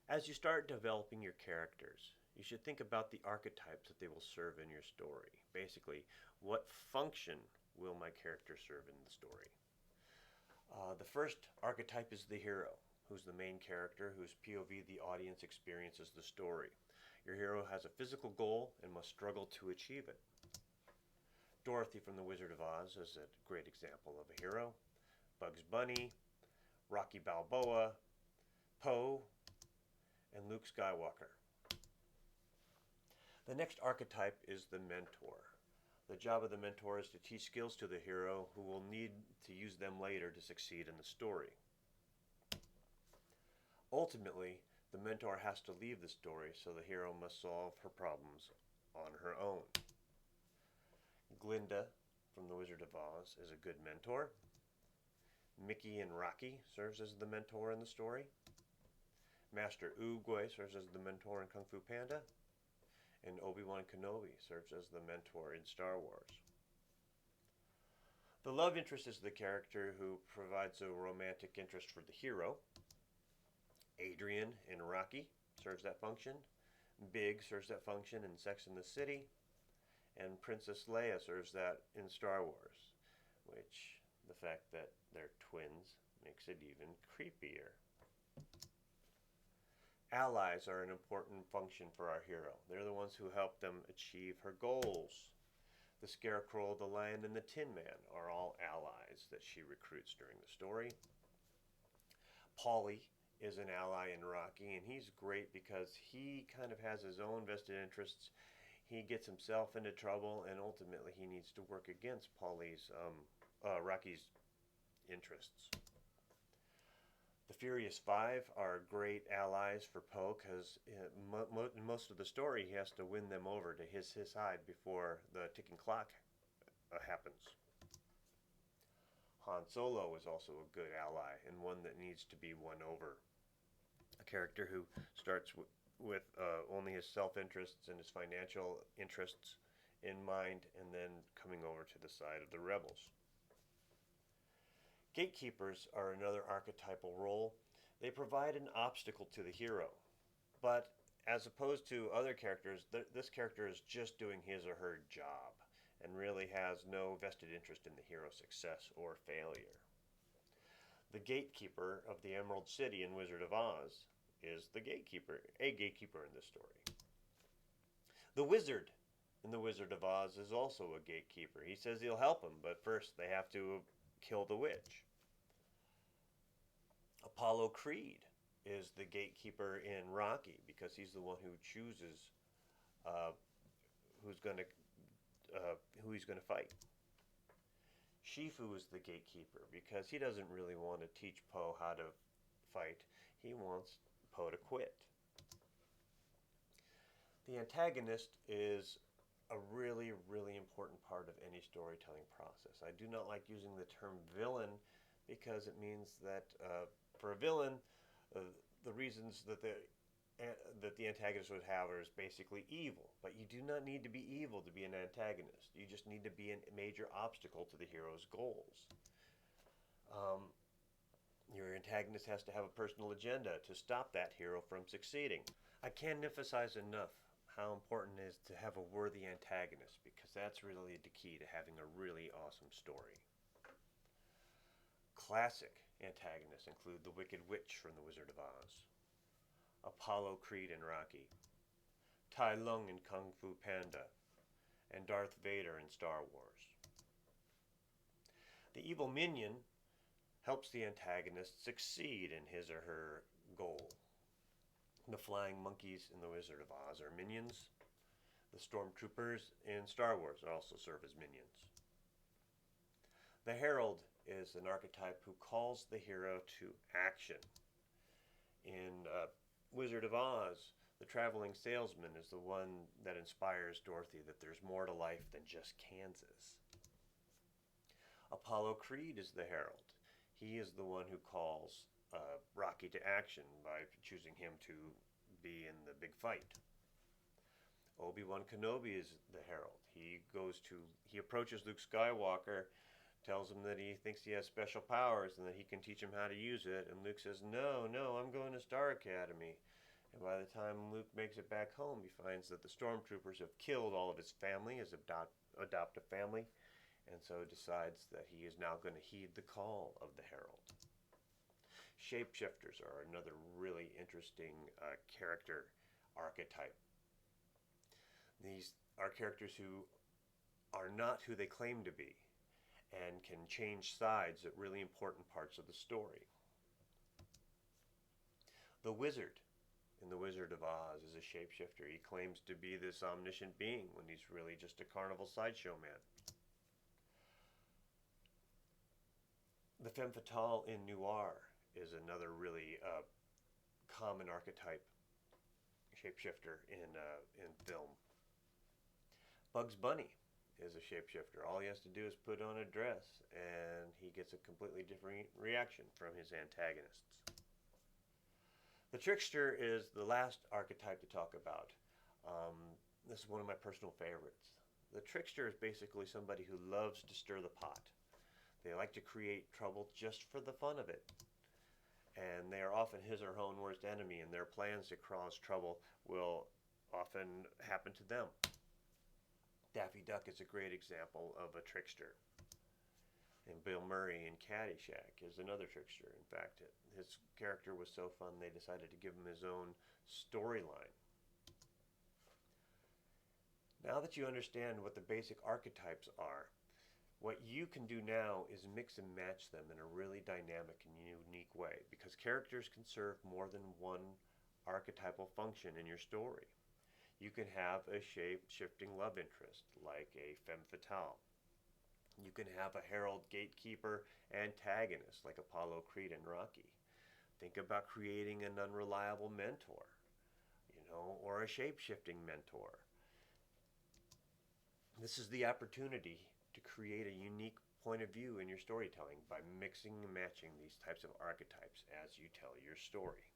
As you start developing your characters, you should think about the archetypes that they will serve in your story. Basically, what function will my character serve in the story? The first archetype is the hero, who's the main character, whose POV the audience experiences the story. Your hero has a physical goal and must struggle to achieve it. Dorothy from The Wizard of Oz is a great example of a hero. Bugs Bunny, Rocky Balboa, Poe, and Luke Skywalker. The next archetype is the mentor. The job of the mentor is to teach skills to the hero who will need to use them later to succeed in the story. Ultimately, the mentor has to leave the story, so the hero must solve her problems on her own. Glinda from The Wizard of Oz is a good mentor. Mickey and Rocky serves as the mentor in the story. Master Oogway serves as the mentor in Kung Fu Panda. And Obi-Wan Kenobi serves as the mentor in Star Wars. The love interest is the character who provides a romantic interest for the hero. Adrian in Rocky serves that function. Big serves that function in Sex and the City. And Princess Leia serves that in Star Wars, which the fact that they're twins makes it even creepier. Allies are an important function for our hero. They're the ones who help them achieve her goals. The Scarecrow, the Lion, and the Tin Man are all allies that she recruits during the story. Paulie is an ally in Rocky, and he's great because he kind of has his own vested interests. He gets himself into trouble, and ultimately he needs to work against Rocky's interests. The Furious Five are great allies for Poe because in most of the story he has to win them over to his side before the ticking clock happens. Han Solo is also a good ally and one that needs to be won over. A character who starts with only his self-interests and his financial interests in mind and then coming over to the side of the rebels. Gatekeepers are another archetypal role. They provide an obstacle to the hero. But as opposed to other characters, this character is just doing his or her job and really has no vested interest in the hero's success or failure. The gatekeeper of the Emerald City in Wizard of Oz is a gatekeeper in this story. The wizard in The Wizard of Oz is also a gatekeeper. He says he'll help him, but first they have to kill the witch. Apollo Creed is the gatekeeper in Rocky because he's the one who chooses who he's going to fight. Shifu is the gatekeeper because he doesn't really want to teach Poe how to fight. He wants Poe to quit. The antagonist is a really, really important part of any storytelling process. I do not like using the term villain because it means that for a villain, the reasons that the antagonist would have is basically evil. But you do not need to be evil to be an antagonist. You just need to be a major obstacle to the hero's goals. Your antagonist has to have a personal agenda to stop that hero from succeeding. I can't emphasize enough how important it is to have a worthy antagonist because that's really the key to having a really awesome story. Classic antagonists include the Wicked Witch from The Wizard of Oz, Apollo Creed in Rocky, Tai Lung in Kung Fu Panda, and Darth Vader in Star Wars. The evil minion helps the antagonist succeed in his or her goal. The flying monkeys in The Wizard of Oz are minions. The stormtroopers in Star Wars also serve as minions. The herald is an archetype who calls the hero to action. In Wizard of Oz, the traveling salesman is the one that inspires Dorothy that there's more to life than just Kansas. Apollo Creed is the herald. He is the one who calls Rocky to action by choosing him to be in the big fight. Obi-Wan Kenobi is the herald. He approaches Luke Skywalker, tells him that he thinks he has special powers and that he can teach him how to use it. And Luke says, no, I'm going to Star Academy. And by the time Luke makes it back home, he finds that the stormtroopers have killed all of his family, his adoptive family, and so decides that he is now going to heed the call of the Herald. Shapeshifters are another really interesting character archetype. These are characters who are not who they claim to be and can change sides at really important parts of the story. The Wizard in The Wizard of Oz is a shapeshifter. He claims to be this omniscient being when he's really just a carnival sideshow man. The femme fatale in noir is another really common archetype shapeshifter in film. Bugs Bunny is a shapeshifter. All he has to do is put on a dress and he gets a completely different reaction from his antagonists. The Trickster is the last archetype to talk about. This is one of my personal favorites. The Trickster is basically somebody who loves to stir the pot. They like to create trouble just for the fun of it. And they are often his or her own worst enemy, and their plans to cause trouble will often happen to them. Daffy Duck is a great example of a trickster. And Bill Murray in Caddyshack is another trickster. In fact, his character was so fun they decided to give him his own storyline. Now that you understand what the basic archetypes are, what you can do now is mix and match them in a really dynamic and unique way, because characters can serve more than one archetypal function in your story. You can have a shape-shifting love interest, like a femme fatale. You can have a Herald gatekeeper antagonist, like Apollo Creed and Rocky. Think about creating an unreliable mentor, or a shape-shifting mentor. This is the opportunity to create a unique point of view in your storytelling by mixing and matching these types of archetypes as you tell your story.